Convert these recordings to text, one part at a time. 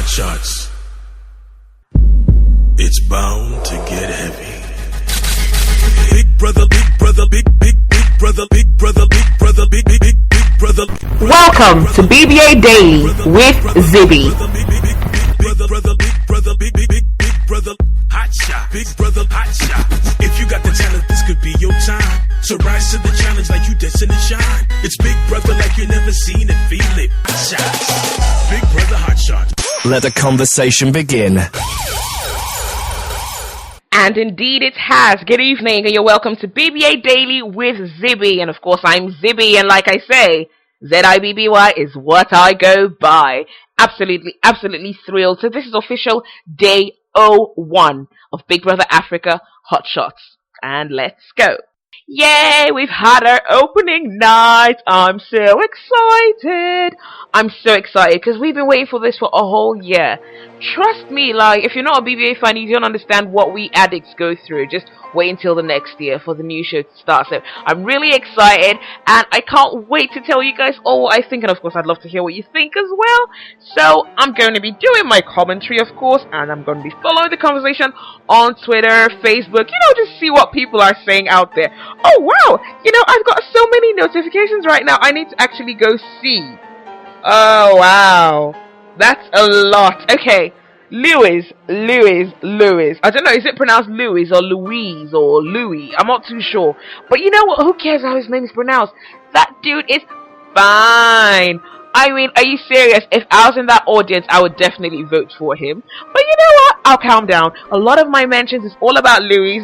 hot shots. It's bound to get heavy. Big brother, big brother, big brother, big brother, big brother, big brother. Welcome to BBA Daily with Zibby. Big brother, big brother, hot shot. Big brother, hot shot. If you got the talent, this could be your time. So rise to the challenge like you destined to shine. It's Big Brother like you never seen it, feel it. Hot shots. Big brother, hot shot. Let the conversation begin. And indeed it has. Good evening and you're welcome to BBA Daily with Zibby. And of course I'm Zibby, and like I say, Z-I-B-B-Y is what I go by. Absolutely thrilled. So this is official day 01 of Big Brother Africa Hot Shots. And let's go. Yay, we've had our opening night. I'm so excited. I'm so excited because we've been waiting for this for a whole year. Trust me, like, if you're not a BBA fan, you don't understand what we addicts go through. Just wait until the next year for the new show to start. So I'm really excited and I can't wait to tell you guys all what I think. And of course, I'd love to hear what you think as well. So I'm going to be doing my commentary, of course, and I'm going to be following the conversation on Twitter, Facebook, just see what people are saying out there. Oh, wow. I've got so many notifications right now. I need to actually go see. Oh, wow. That's a lot. Okay. Louis. I don't know, is it pronounced Louis or Louise or Louis? I'm not too sure. But you know what? Who cares how his name is pronounced? That dude is fine. I mean, are you serious? If I was in that audience, I would definitely vote for him. But you know what? I'll calm down. A lot of my mentions is all about Louis.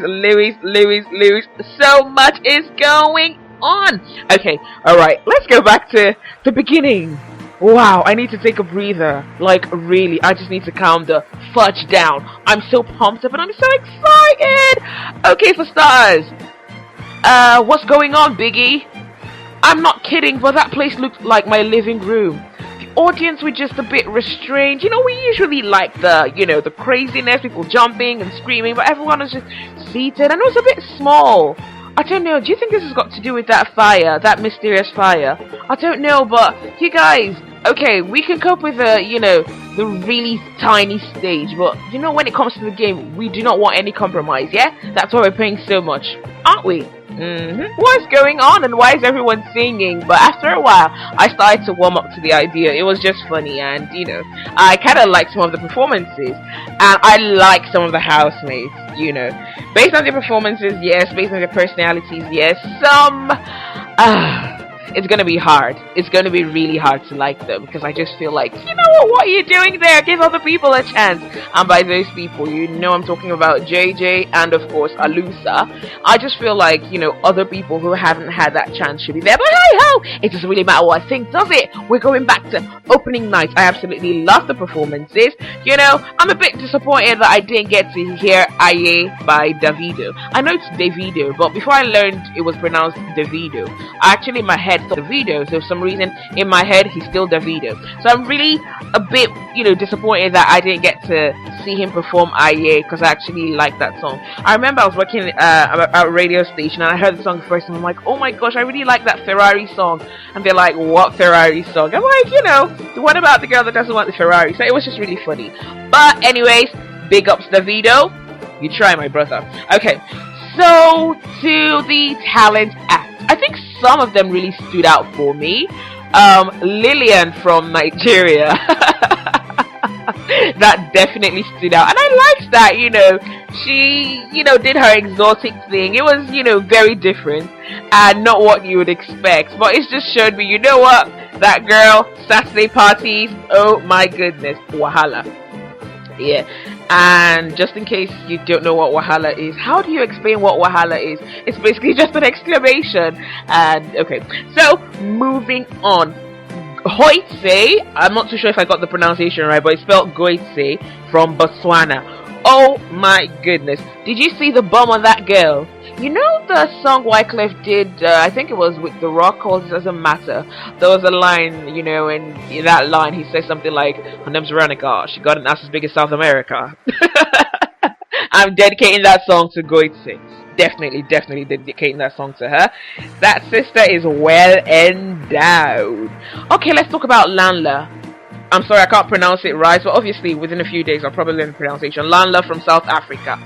So much is going on. Okay, alright. Let's go back to the beginning. Wow, I need to take a breather. Like, really, I just need to calm the fudge down. I'm so pumped up and I'm so excited. Okay, for starters, what's going on, Biggie? I'm not kidding, but that place looked like my living room. The audience were just a bit restrained. We usually like the craziness, people jumping and screaming, but everyone was just seated and it was a bit small. I don't know, do you think this has got to do with that fire, that mysterious fire? I don't know, but you guys, okay, we can cope with the really tiny stage, but when it comes to the game, we do not want any compromise, yeah? That's why we're paying so much, aren't we? What's going on and why is everyone singing? But after a while, I started to warm up to the idea. It was just funny and, I kind of liked some of the performances. And I like some of the housemates, Based on their performances, yes. Based on their personalities, yes. Some, it's going to be hard. It's going to be really hard to like them because I just feel like, what are you doing there? Give other people a chance. And by those people, I'm talking about JJ and of course Alusa. I just feel like, other people who haven't had that chance should be there. But hey ho, it doesn't really matter what I think, does it? We're going back to opening night. I absolutely love the performances. I'm a bit disappointed that I didn't get to hear Aye by Davido. I know it's Davido, but before I learned it was pronounced Davido, actually in my head thought Davido, so for some reason in my head he's still Davido. So I'm really a bit, disappointed that I didn't get to see him perform Aye because I actually like that song. I remember I was working at a radio station and I heard the song first and I'm like, oh my gosh, I really like that Ferrari song. And they're like, what Ferrari song? I'm like, the one about the girl that doesn't want the Ferrari. So it was just really funny. But anyways, big ups Davido. You try, my brother. Okay, so to the talent act. I think some of them really stood out for me. Lillian from Nigeria. That definitely stood out. And I liked that, she, did her exotic thing. It was, very different and not what you would expect. But it just showed me, what? That girl, Saturday parties, oh my goodness, wahala. Yeah. And just in case you don't know what wahala is, how do you explain what wahala is? It's basically just an exclamation. And okay, so moving on. Hoitse, I'm not too sure if I got the pronunciation right, but it's spelled Goitse from Botswana. Oh my goodness. Did you see the bum on that girl? The song Wyclef did, I think it was with The Rock, called It Doesn't Matter. There was a line, and in that line he says something like, her name's Veronica, she got an ass as big as South America. I'm dedicating that song to Goitse. Definitely dedicating that song to her. That sister is well endowed. Okay, let's talk about Lanla. I'm sorry, I can't pronounce it right, but obviously within a few days I'll probably learn the pronunciation. Lanla from South Africa.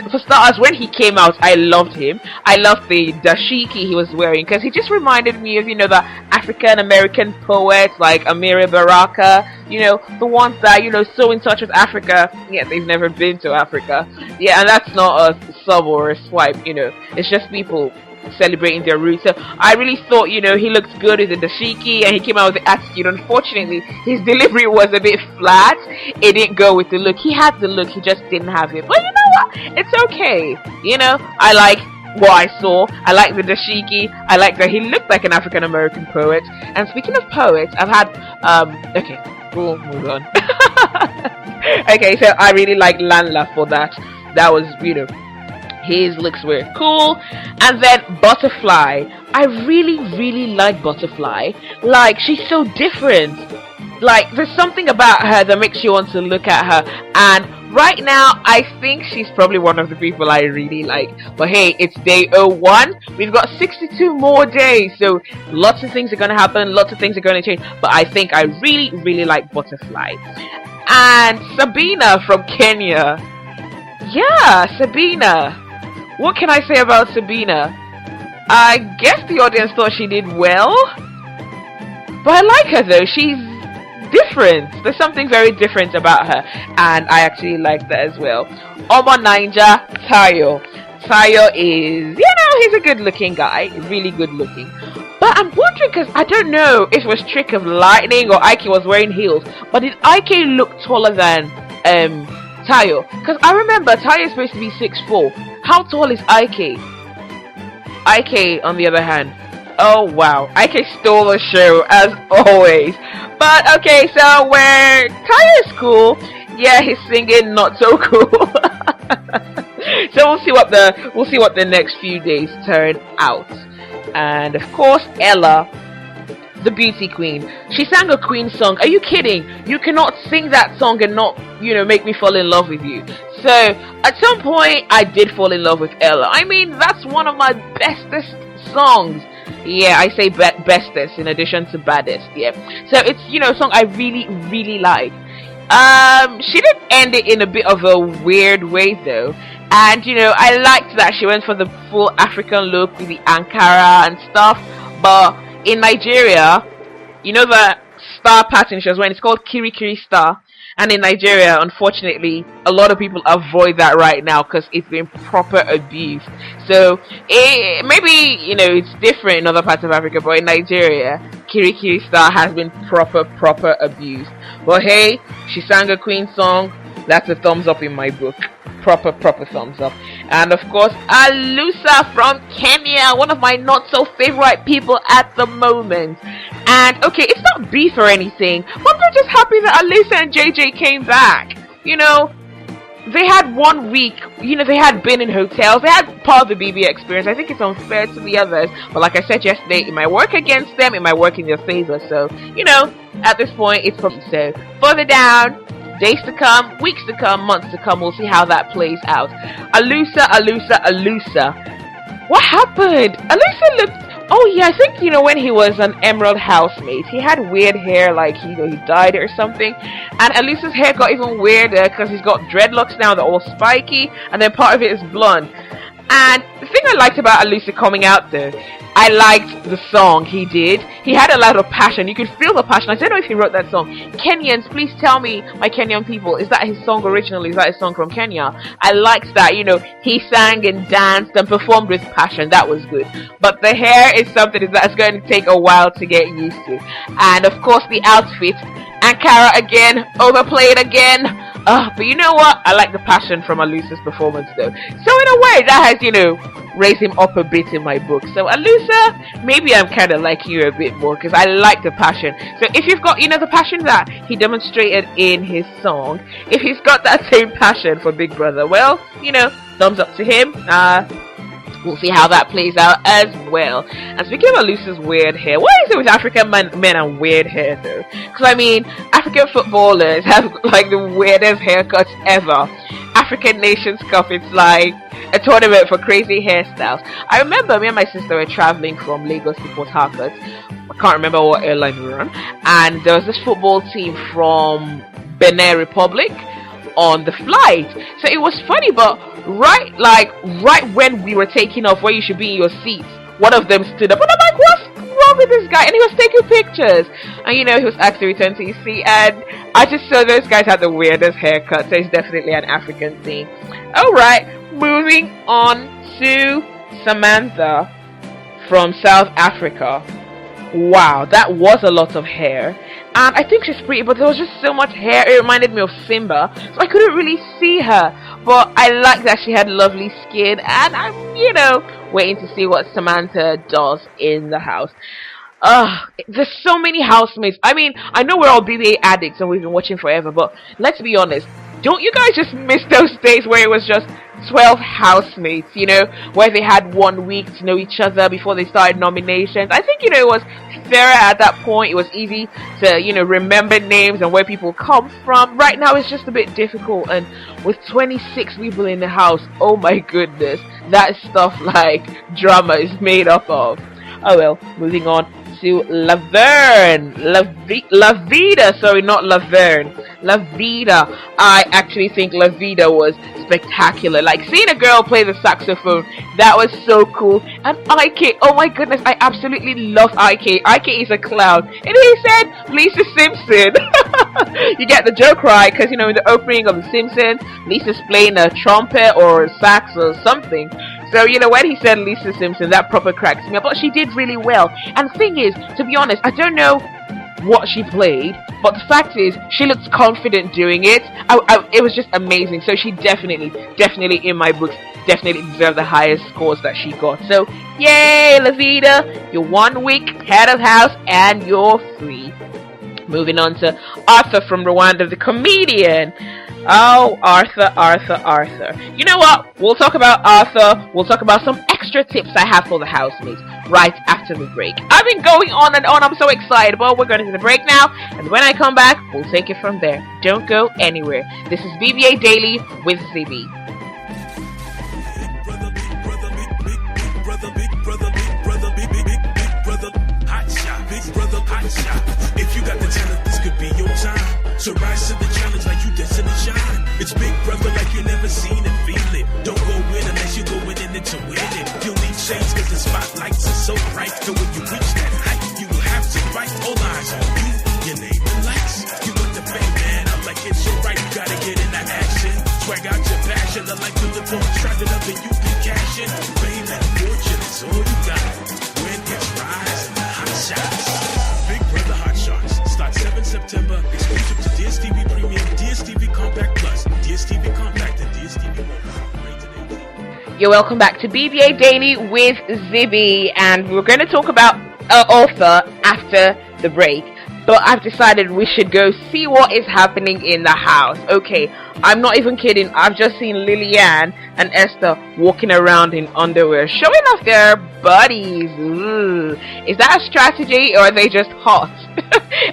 For starters, when he came out, I loved him. I loved the dashiki he was wearing, because he just reminded me of, the African American poets like Amiri Baraka, the ones that, so in touch with Africa, yet they've never been to Africa. Yeah, and that's not a sub or a swipe, it's just people celebrating their roots. So I really thought, he looked good with the dashiki, and he came out with the attitude. Unfortunately, his delivery was a bit flat. It didn't go with the look. He had the look, he just didn't have it. But you know what? It's okay. I like what I saw. I like the dashiki. I like that he looked like an African American poet. And speaking of poets, I've had okay, we'll move on. Okay, so I really like Lanla for that. That was, his looks were cool. And then Butterfly. I really like Butterfly. Like, she's so different. Like, there's something about her that makes you want to look at her. And right now, I think she's probably one of the people I really like. But hey, it's day 01. We've got 62 more days. So lots of things are going to happen. Lots of things are going to change. But I think I really like Butterfly. And Sabina from Kenya. Yeah, Sabina. What can I say about Sabina? I guess the audience thought she did well. But I like her though. She's different. There's something very different about her. And I actually like that as well. Omo Naija, Tayo. Tayo is, he's a good looking guy. Really good looking. But I'm wondering, because I don't know if it was Trick of Lightning or Ike was wearing heels. But did Ike look taller than Tayo? Because I remember Tayo is supposed to be 6'4". How tall is Ike? Ike, on the other hand. Oh wow, Ike stole the show as always. But okay, so where Tayo is cool, yeah, his singing not so cool. So we'll see what the next few days turn out. And of course, Ella, the beauty queen. She sang a Queen song. Are you kidding? You cannot sing that song and not, make me fall in love with you. So, at some point, I did fall in love with Ella. I mean, that's one of my bestest songs. Yeah, I say bestest in addition to baddest, yeah. So, it's, a song I really like. She did end it in a bit of a weird way, though. And, I liked that she went for the full African look with the Ankara and stuff. But in Nigeria, the star pattern she was wearing, it's called Kirikiri star. And in Nigeria, unfortunately, a lot of people avoid that right now because it's been proper abused. So, maybe, it's different in other parts of Africa, but in Nigeria, Kirikiri star has been proper abused. But hey, she sang a Queen song. That's a thumbs up in my book. Proper thumbs up. And of course, Alusa from Kenya, one of my not so favorite people at the moment. And okay, it's not beef or anything, but I'm just happy that Alusa and JJ came back. They had 1 week, they had been in hotels, they had part of the BB experience. I think it's unfair to the others, but like I said yesterday, it might work against them, it might work in their favor. So, at this point, it's probably so. Further down, days to come, weeks to come, months to come, we'll see how that plays out. Alusa. What happened? Alusa looked... Oh yeah, I think, when he was an Emerald housemate, he had weird hair, like, he dyed it or something. And Alusa's hair got even weirder because he's got dreadlocks now, they're all spiky, and then part of it is blonde. And the thing I liked about Alusa coming out though, I liked the song he did. He had a lot of passion. You could feel the passion. I don't know if he wrote that song. Kenyans, please tell me, my Kenyan people, is that his song originally? Is that his song from Kenya? I liked that, he sang and danced and performed with passion. That was good. But the hair is something that's going to take a while to get used to. And of course the outfit. Ankara again, overplayed again. But you know what? I like the passion from Alusa's performance though. So in a way, that has, raised him up a bit in my book. So Alusa, maybe I'm kind of liking you a bit more because I like the passion. So if you've got, the passion that he demonstrated in his song, if he's got that same passion for Big Brother, well, thumbs up to him. We'll see how that plays out as well. And speaking of Alusa's weird hair, what is it with African men and weird hair though? Because I mean, African footballers have like the weirdest haircuts ever. African Nations Cup, it's like a tournament for crazy hairstyles. I remember me and my sister were traveling from Lagos to Port Harcourt. I can't remember what airline we were on, and there was this football team from Benin Republic on the flight. So it was funny, but right when we were taking off, where you should be in your seats, one of them stood up, and I'm like, what's wrong with this guy? And he was taking pictures, and he was asked to return to his seat, and I just saw those guys had the weirdest haircut, so it's definitely an African thing. Alright, moving on to Samantha from South Africa. Wow, that was a lot of hair. And I think she's pretty, but there was just so much hair. It reminded me of Simba, so I couldn't really see her. But I like that she had lovely skin, and I'm, waiting to see what Samantha does in the house. There's so many housemates. I mean, I know we're all BBA addicts and we've been watching forever, but let's be honest. Don't you guys just miss those days where it was just 12 housemates, where they had 1 week to know each other before they started nominations? I think, it was fairer at that point. It was easy to, remember names and where people come from. Right now, it's just a bit difficult. And with 26 people in the house, oh my goodness, that stuff like drama is made up of. Oh well, moving on to Laverne. Lavida, sorry, not Laverne. Lavida. I actually think Lavida was spectacular. Like, seeing a girl play the saxophone, that was so cool. And IK, oh my goodness, I absolutely love IK. IK is a clown. And he said Lisa Simpson. You get the joke, right? Because, in the opening of The Simpsons, Lisa's playing a trumpet or a sax or something. So, when he said Lisa Simpson, that proper cracks me up. But she did really well. And the thing is, to be honest, I don't know what she played, but the fact is, she looked confident doing it. It was just amazing. So she definitely, in my books, definitely deserved the highest scores that she got. So, yay, Lavida, you're 1 week head of house and you're free. Moving on to Arthur from Rwanda, the comedian. Oh, Arthur. You know what? We'll talk about Arthur. We'll talk about some extra tips I have for the housemates right after the break. I've been going on and on. I'm so excited. But we're going to the break now. And when I come back, we'll take it from there. Don't go anywhere. This is BBA Daily with Zibby. If you got the talent, this could be your time. So rise to the challenge like you destined to shine. It's Big Brother like you never seen it, feel it. Don't go in unless you're going in it to win it. You'll need shades cause the spotlights are so bright. So when you reach that height, you will have to fight. All eyes on you, your name and lights. You want the fame, man, I'm like it's so right. You gotta get in that action. Swag out your passion, the life to the phone. Strike it up and you can cash in. Fame and fortune is all you got. Win gets rise and the hot shots. Big Brother Hot Shots starts 7 September. Exclusive to DSTV Premium, DSTV Compact Plus, DSTV Compact, and DSTV Mobile. You're welcome back to BBA Daily with Zibby, and we're going to talk about Arthur after the break. But I've decided we should go see what is happening in the house. Okay, I'm not even kidding. I've just seen Lillian and Esther walking around in underwear, showing off their bodies. Ooh. Is that a strategy, or are they just hot?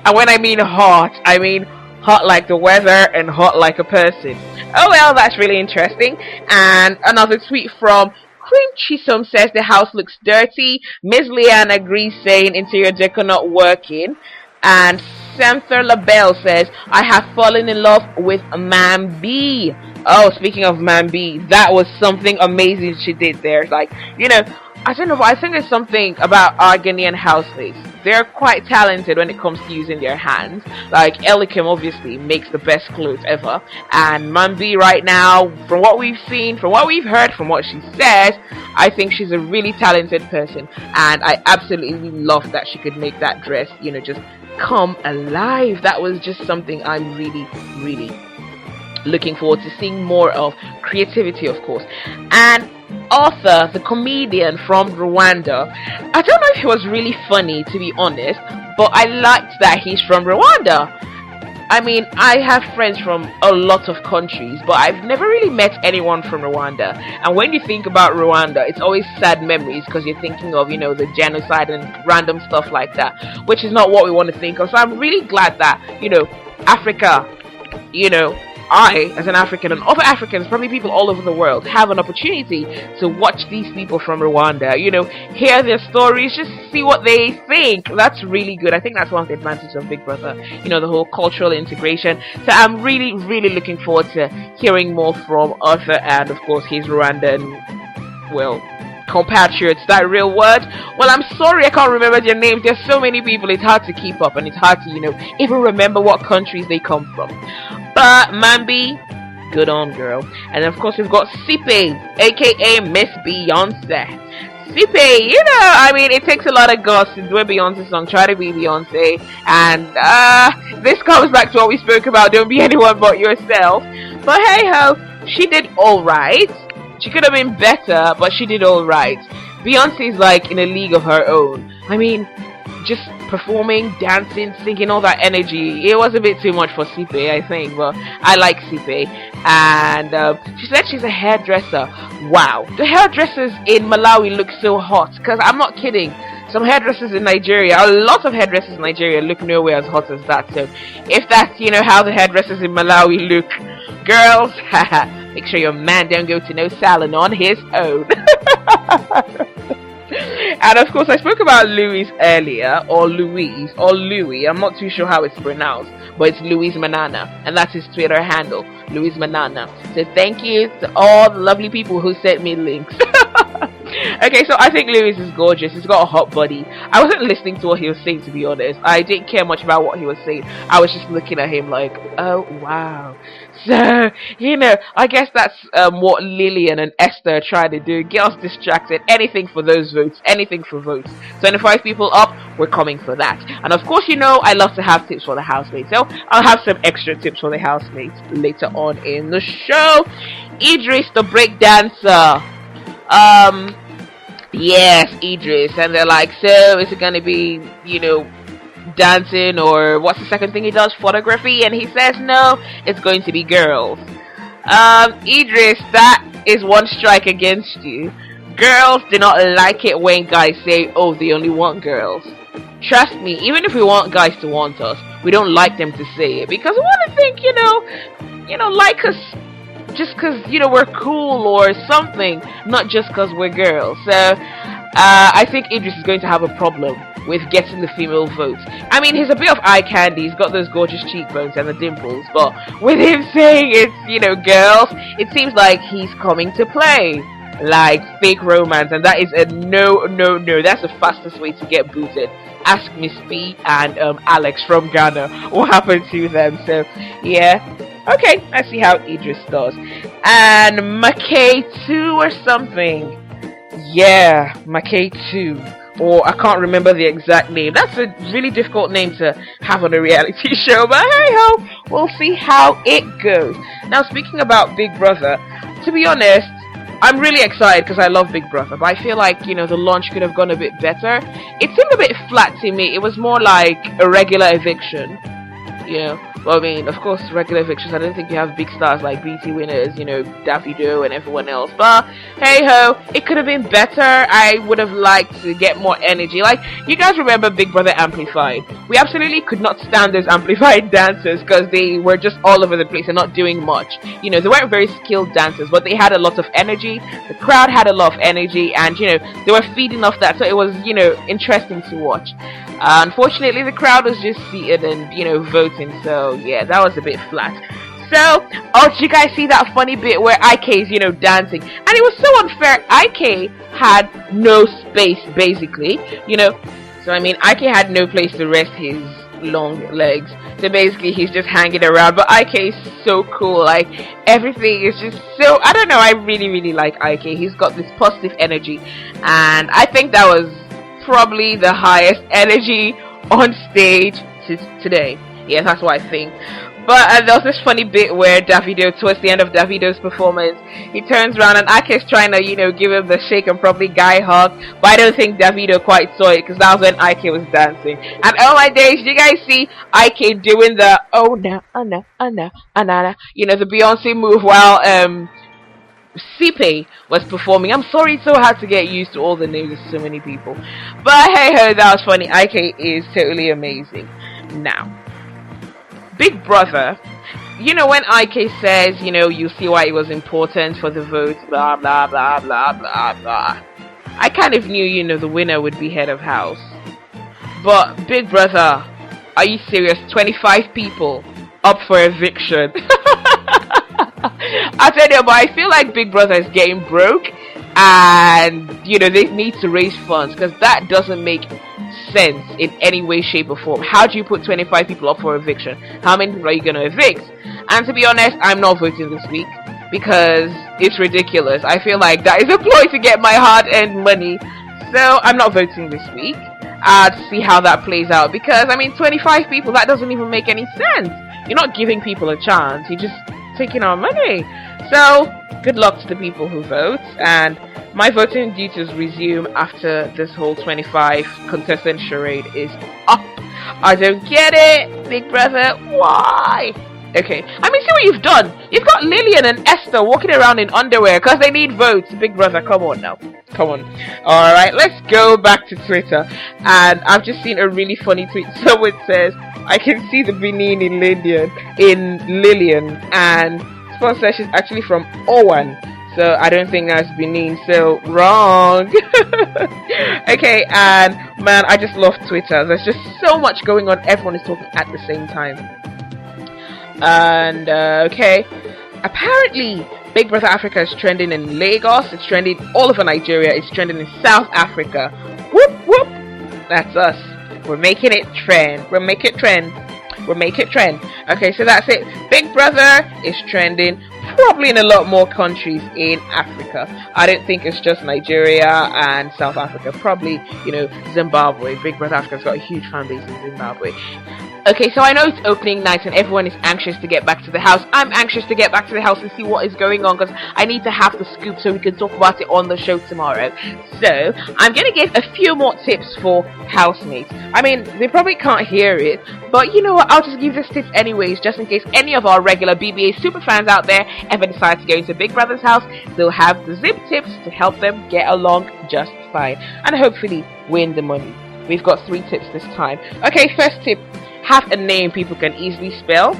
And when I mean hot like the weather and hot like a person. Oh well, that's really interesting. And another tweet from Cream Chisom says the house looks dirty. Ms. Leanne agrees, saying interior decor not working. And Samther LaBelle says, I have fallen in love with Mam B. Oh, speaking of Mam B, that was something amazing she did there. Like, I don't know, but I think there's something about our Ghanaian housemates. They're quite talented when it comes to using their hands. Like, Elikim obviously makes the best clothes ever. And Mam B right now, from what we've seen, from what we've heard, from what she says, I think she's a really talented person. And I absolutely love that she could make that dress, just come alive. That was just something I'm really, really looking forward to seeing more of. Creativity, of course. And Arthur, the comedian from Rwanda, I don't know if he was really funny, to be honest, but I liked that he's from Rwanda. I mean, I have friends from a lot of countries, but I've never really met anyone from Rwanda. And when you think about Rwanda, it's always sad memories because you're thinking of, the genocide and random stuff like that, which is not what we want to think of. So I'm really glad that, Africa, I, as an African, and other Africans, probably people all over the world, have an opportunity to watch these people from Rwanda, hear their stories, just see what they think. That's really good. I think that's one of the advantages of Big Brother, the whole cultural integration. So I'm really, really looking forward to hearing more from Arthur and, of course, his Rwandan, compatriots. That real word? Well, I'm sorry I can't remember their names. There's so many people, it's hard to keep up, and it's hard to, even remember what countries they come from. But Mambi, good on, girl. And of course we've got Sipe, aka Miss Beyonce. Sipe, it takes a lot of guts to do a Beyonce song, try to be Beyonce, and this comes back to what we spoke about, don't be anyone but yourself. But hey ho, she did alright. She could have been better, but she did alright. Beyonce is like in a league of her own. Just performing, dancing, singing, all that energy. It was a bit too much for Sipe, I think, but I like Sipe. And she said she's a hairdresser. Wow, the hairdressers in Malawi look so hot, because I'm not kidding. Some hairdressers in Nigeria, a lot of hairdressers in Nigeria look nowhere as hot as that. So if that's, how the hairdressers in Malawi look, girls, make sure your man don't go to no salon on his own. And of course I spoke about Louis earlier, or Louise, or Louis, I'm not too sure how it's pronounced, but it's Louis Manana, and that's his Twitter handle, Louis Manana. So thank you to all the lovely people who sent me links. Okay, so I think Louis is gorgeous. He's got a hot body. I wasn't listening to what he was saying, to be honest. I didn't care much about what he was saying. I was just looking at him like, oh wow. So, I guess that's what Lillian and Esther tried to do. Get us distracted. Anything for those votes. Anything for votes. 25 people up, we're coming for that. And of course, I love to have tips for the housemates. So, I'll have some extra tips for the housemates later on in the show. Idris, the breakdancer. Yes, Idris. And they're like, so is it gonna be, dancing, or what's the second thing he does? Photography? And he says no, it's going to be girls. Idris, that is one strike against you. Girls do not like it when guys say, oh, they only want girls. Trust me, even if we want guys to want us, we don't like them to say it, because we want to think, like us just because, we're cool or something, not just because we're girls. So, I think Idris is going to have a problem with getting the female vote. He's a bit of eye candy, he's got those gorgeous cheekbones and the dimples, but with him saying it's, girls, it seems like he's coming to play like fake romance, and that is a no. That's the fastest way to get booted. Ask Miss P and Alex from Ghana what happened to them. So yeah, okay, let's see how Idris does. And McKay 2 or something. Yeah, McKay 2. Or I can't remember the exact name. That's a really difficult name to have on a reality show, but hey ho, we'll see how it goes. Now, speaking about Big Brother, to be honest, I'm really excited because I love Big Brother, but I feel like, the launch could have gone a bit better. It seemed a bit flat to me. It was more like a regular eviction. Well, of course, regular evictions, I don't think you have big stars like BT Winners, Davido and everyone else. But, hey ho, it could have been better. I would have liked to get more energy. Like, you guys remember Big Brother Amplified? We absolutely could not stand those Amplified dancers because they were just all over the place and not doing much. They weren't very skilled dancers, but they had a lot of energy. The crowd had a lot of energy, and, they were feeding off that, so it was, interesting to watch. Unfortunately, the crowd was just seated and, voting, so yeah, that was a bit flat. So, did you guys see that funny bit where IK is, dancing? And it was so unfair. IK had no space, basically, So, IK had no place to rest his long legs. So, basically, he's just hanging around. But IK is so cool. Like, everything is just so... I don't know, I really, really like IK. He's got this positive energy. And I think that was probably the highest energy on stage today. Yeah, that's what I think. But there was this funny bit where Davido, towards the end of Davido's performance, he turns around and Ike's trying to, give him the shake and probably guy hug. But I don't think Davido quite saw it, because that was when Ike was dancing. And oh my days, you guys see Ike doing the oh no, the Beyonce move while Sipe was performing. I'm sorry, it's so hard to get used to all the names of so many people. But hey ho, that was funny. Ike is totally amazing. Now, Big Brother you know, when IK says, you know, you see why it was important for the vote, blah, blah, blah, blah, blah, blah. I kind of knew, you know, the winner would be head of house. But, Big Brother, are you serious? 25 people up for eviction. I tell you, but I feel like Big Brother is getting broke, and you know they need to raise funds, because that doesn't make sense in any way, shape, or form. How do you put 25 people up for eviction? How many people are you going to evict? And to be honest, I'm not voting this week because it's ridiculous. I feel like that is a ploy to get my hard-earned money, so I'm not voting this week. To see how that plays out, because I mean 25 people, that doesn't even make any sense. You're not giving people a chance, you're just taking our money. So good luck to the people who vote, and my voting duties resume after this whole 25 contestant charade is up. I don't get it, Big Brother, why? Okay, I mean, see what you've done. You've got Lillian and Esther walking around in underwear because they need votes. Big Brother, come on now. Come on. Alright, let's go back to Twitter. And I've just seen a really funny tweet. Someone says, I can see the Benin in Lillian. And someone says she's actually from Owan. So I don't think that's Benin. So wrong. Okay, and man, I just love Twitter. There's just so much going on. Everyone is talking at the same time. And okay, apparently Big Brother Africa is trending in Lagos, it's trending all over Nigeria, it's trending in South Africa. Whoop whoop, that's us. We're making it trend. We'll make it trend. Okay, so that's it. Big Brother is trending probably in a lot more countries in Africa. I don't think it's just Nigeria and South Africa. Probably, you know, Zimbabwe. Big Brother Africa's got a huge fan base in Zimbabwe. Okay, so I know it's opening night and everyone is anxious to get back to the house. I'm anxious to get back to the house and see what is going on, because I need to have the scoop so we can talk about it on the show tomorrow. So, I'm going to give a few more tips for housemates. I mean, they probably can't hear it, but you know what, I'll just give this tips anyways, just in case any of our regular BBA superfans out there ever decide to go into Big Brother's house. They'll have the zip tips to help them get along just fine and hopefully win the money. We've got 3 tips this time. Okay, first tip. Have a name people can easily spell,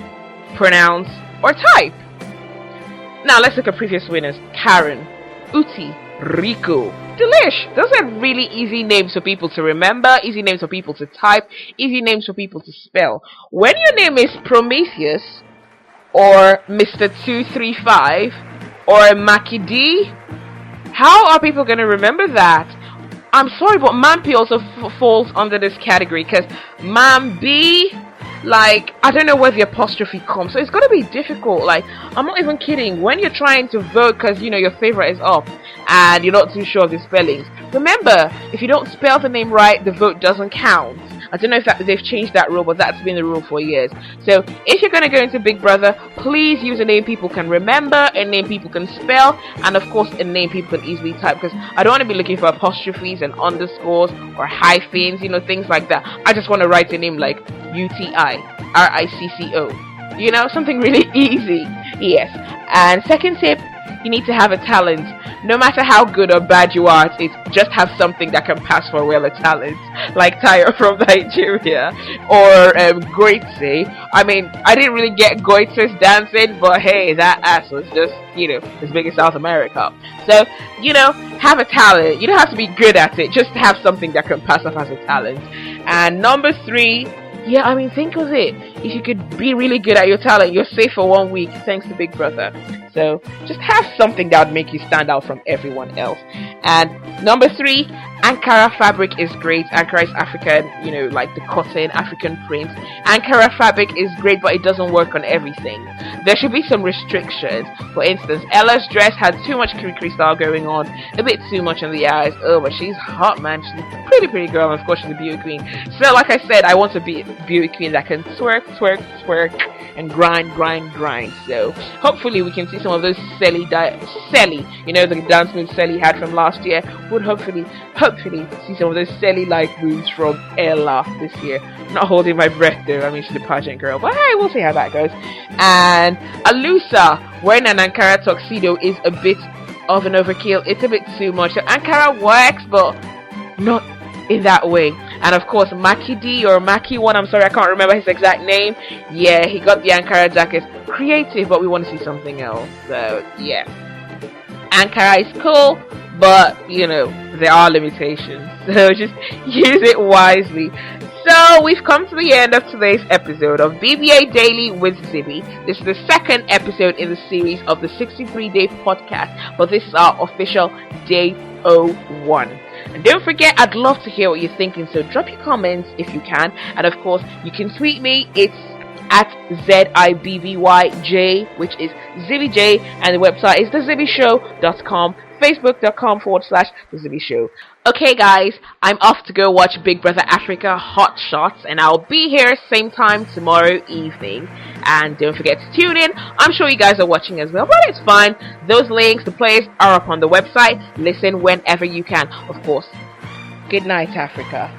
pronounce, or type. Now let's look at previous winners. Karen, Uti, Rico, Delish. Those are really easy names for people to remember, easy names for people to type, easy names for people to spell. When your name is Prometheus, or Mr. 235, or Maki D, how are people going to remember that? I'm sorry, but Mampi also falls under this category, because Mambi, like, I don't know where the apostrophe comes, so it's going to be difficult. Like, I'm not even kidding. When you're trying to vote because, you know, your favorite is up and you're not too sure of the spellings, remember, if you don't spell the name right, the vote doesn't count. I don't know if they've changed that rule, but that's been the rule for years. So if you're going to go into Big Brother, please use a name people can remember, a name people can spell, and of course a name people can easily type, because I don't want to be looking for apostrophes and underscores or hyphens, you know, things like that. I just want to write a name like UTI, RICCO, you know, something really easy. Yes. And second tip, you need to have a talent. No matter how good or bad you are at it, just have something that can pass for well a talent. Like Tayo from Nigeria, or Goitse. I mean, I didn't really get Goitse's dancing, but hey, that ass was just, you know, as big as South America. So, you know, have a talent. You don't have to be good at it, just have something that can pass off as a talent. And number 3, yeah, I mean, think of it. If you could be really good at your talent, you're safe for 1 week thanks to Big Brother. So just have something that would make you stand out from everyone else. And number 3, Ankara fabric is great. Ankara is African, you know, like the cotton, African print. Ankara fabric is great, but it doesn't work on everything. There should be some restrictions. For instance, Ella's dress had too much Kiri style going on, a bit too much on the eyes. Oh, but she's hot, man. She's a pretty girl, and of course she's a beauty queen. So like I said, I want to be a beauty queen that can twerk, and grind. So hopefully we can see some of those Selly, you know, the dance moves Selly had from last year. Would hopefully see some of those Selly-like moves from Ella this year. I'm not holding my breath though. I mean, she's a pageant girl, but hey, we'll see how that goes. And Alusa wearing an Ankara tuxedo is a bit of an overkill. It's a bit too much. So Ankara works, but not in that way. And of course, Maki D or Maki One, I'm sorry, I can't remember his exact name. Yeah, he got the Ankara jacket. Creative, but we want to see something else. So, yeah. Ankara is cool, but, you know, there are limitations. So just use it wisely. So we've come to the end of today's episode of BBA Daily with Zibby. This is the second episode in the series of the 63-day podcast, but this is our official day 01. And don't forget, I'd love to hear what you're thinking, so drop your comments if you can. And of course, you can tweet me. It's at ZIBBYJ, which is ZibbyJ, and the website is thezibbyshow.com, facebook.com/The Zibby Show. Okay guys, I'm off to go watch Big Brother Africa Hot Shots, and I'll be here same time tomorrow evening. And don't forget to tune in. I'm sure you guys are watching as well, but it's fine. Those links, the plays are up on the website. Listen whenever you can. Of course, good night, Africa.